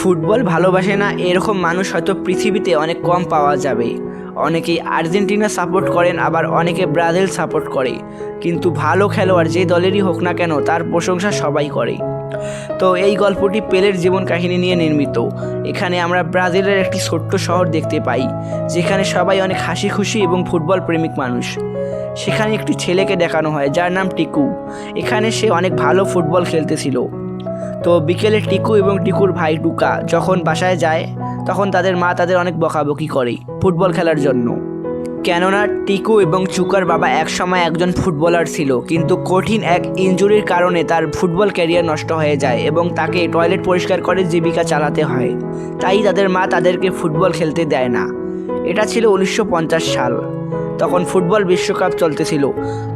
Football ভালোবাসে না এরকম মানুষ হয়তো পৃথিবীতে অনেক কম পাওয়া যাবে। অনেকেই আর্জেন্টিনা সাপোর্ট করেন, আবার অনেকে ব্রাজিল সাপোর্ট করে, কিন্তু ভালো খেলোয়াড় যে দলেরই হোক না কেন তার প্রশংসা সবাই করে। তো এই গল্পটি পেলের জীবন কাহিনী নিয়ে নির্মিত। এখানে আমরা ব্রাজিলের একটি ছোট্ট শহর দেখতে পাই, যেখানে সবাই অনেক হাসি খুশি এবং ফুটবল প্রেমিক মানুষ। সেখানে একটি ছেলেকে দেখানো হয় যার নাম টিকু। এখানে সে অনেক ভালো ফুটবল খেলতেছিল। তো বিকেলে টিকু এবং টিকুর ভাই টুকা যখন বাসায় যায়, তখন তাদের মা তাদের অনেক বকাবকি করে ফুটবল খেলার জন্য। কেননা টিকু এবং চুকার বাবা একসময় একজন ফুটবলার ছিল, কিন্তু কঠিন এক ইনজুরির কারণে তার ফুটবল ক্যারিয়ার নষ্ট হয়ে যায় এবং তাকে টয়লেট পরিষ্কার করে জীবিকা চালাতে হয়। তাই তাদের মা তাদেরকে ফুটবল খেলতে দেয় না। এটা ছিল 1950 সাল। তখন ফুটবল বিশ্বকাপ চলতেছিল।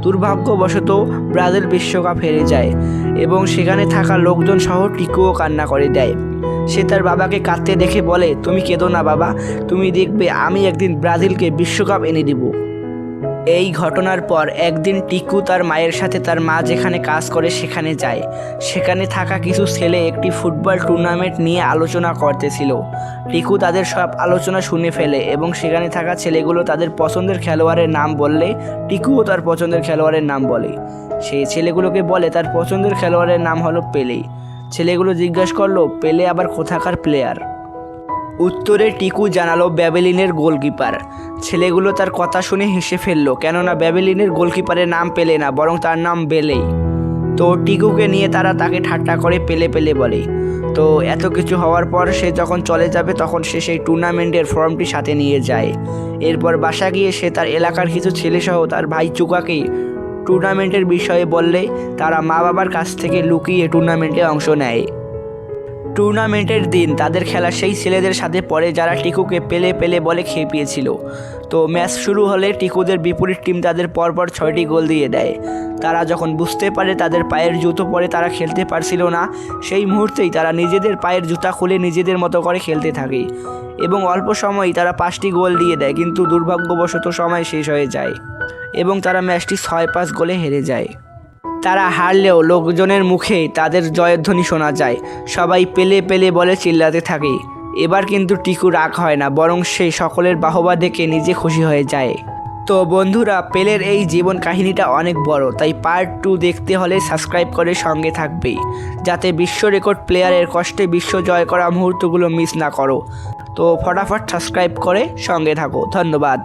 দুর্ভাগ্যবশত ব্রাজিল বিশ্বকাপ হেরে যায় এবং সেখানে থাকা লোকজন সহ টিকুও কান্না করে দেয়। সে তার বাবাকে কাঁদতে দেখে বলে, তুমি কেঁদো না বাবা, তুমি দেখবে আমি একদিন ব্রাজিলকে বিশ্বকাপ এনে দিব। এই ঘটনার পর একদিন টিকু তার মায়ের সাথে তার মা যেখানে কাজ করে সেখানে যায়। সেখানে থাকা কিছু ছেলে একটি ফুটবল টুর্নামেন্ট নিয়ে আলোচনা করতেছিল। টিকু তাদের সব আলোচনা শুনে ফেলে এবং সেখানে থাকা ছেলেগুলো তাদের পছন্দের খেলোয়াড়ের নাম বললে টিকুও তার পছন্দের খেলোয়াড়ের নাম বলে। সেই ছেলেগুলোকে বলে তার পছন্দের খেলোয়াড়ের নাম হলো পেলে। ছেলেগুলো জিজ্ঞাসা করলো, পেলে আবার কোথাকার প্লেয়ার? উত্তরে টিকু জানালো, ব্যাবিলিনের গোলকিপার। ছেলেগুলো তার কথা শুনে হেসে ফেললো, কেননা ব্যাবিলিনের গোলকিপারের নাম পেলে না, বরং তার নাম বেলেই। তো টিকুকে নিয়ে তারা তাকে ঠাট্টা করে পেলে পেলে বলে। তো এত কিছু হওয়ার পর সে যখন চলে যাবে, তখন সে সেই টুর্নামেন্টের ফর্মটি সাথে নিয়ে যায়। এরপর বাসা গিয়ে সে তার এলাকার কিছু ছেলেসহ তার ভাই চুকাকে টুর্নামেন্টের বিষয়ে বললে তারা মা বাবার কাছ থেকে লুকিয়ে টুর্নামেন্টে অংশ নেয়। টুর্নামেন্টের দিন তাদের খেলা সেই ছেলেদের সাথে পড়ে যারা টিকুকে পেলে পেলে বলে খেপিয়েছিল। তো ম্যাচ শুরু হলে টিকুদের বিপরীত টিম তাদের পরপর 6টি গোল দিয়ে দেয়। তারা যখন বুঝতে পারে তাদের পায়ের জুতো পরে তারা খেলতে পারছিল না, সেই মুহূর্তেই তারা নিজেদের পায়ের জুতা খুলে নিজেদের মতো করে খেলতে থাকে এবং অল্প সময়ই তারা 5টি গোল দিয়ে দেয়। কিন্তু দুর্ভাগ্যবশত সময় শেষ হয়ে যায় এবং তারা ম্যাচটি 6-5 গোলে হেরে যায়। তারা হারলেও লোকজনের মুখে তাদের জয়ধ্বনি শোনা যায়, সবাই পেলে পেলে বলে চিল্লাতে থাকে। এবার কিন্তু টিকু রাগ হয় না, বরং সে সকলের বাহবা দেখে নিজে খুশি হয়ে যায়। তো বন্ধুরা, পেলের এই জীবন কাহিনীটা অনেক বড়, তাই পার্ট 2 দেখতে হলে সাবস্ক্রাইব করে সঙ্গে থাকবে, যাতে বিশ্ব রেকর্ড প্লেয়ারের কষ্টে বিশ্ব জয় করা মুহূর্তগুলো মিস না করো। তো ফটাফট সাবস্ক্রাইব করে সঙ্গে থাকো। ধন্যবাদ।